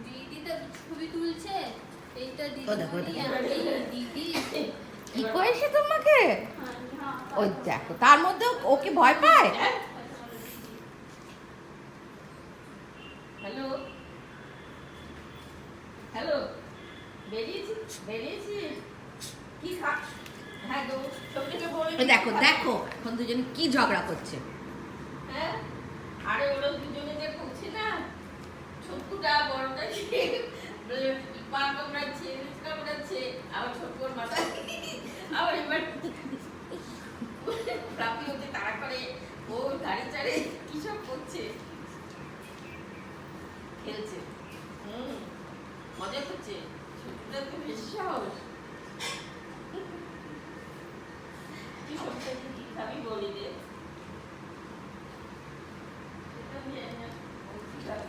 দিদি তো ছবি তুলছে। এইটা দিদি দিদি কি করেছে তোমাকে? ওই দেখো তার মধ্যে ওকে ভয় পায়। হ্যালো হ্যালো, বেরিয়েছি কি খা? হ্যাঁ গো, ছবিটাকে বলে ওই দেখো দেখো এখন দুজনে কি ঝগড়া করছে। হ্যাঁ, আরে ওরা দুজনে যে করছে না, ছোট্টুটা বড়টা পা কামড়াচ্ছে, নিচ কামড়াচ্ছে, আবার ছোট্টুর মাথা, আবার এবার প্রাপি হতে তাড়া করে, ও গাড়ি চাড়ে কি সব করছে, খেলছে, মজা করছে। ছোট্টুটা তো বেশি সাহস। কি সব কি খাবি বলি রে, সেটা নিয়ে না, ও কি খাবে?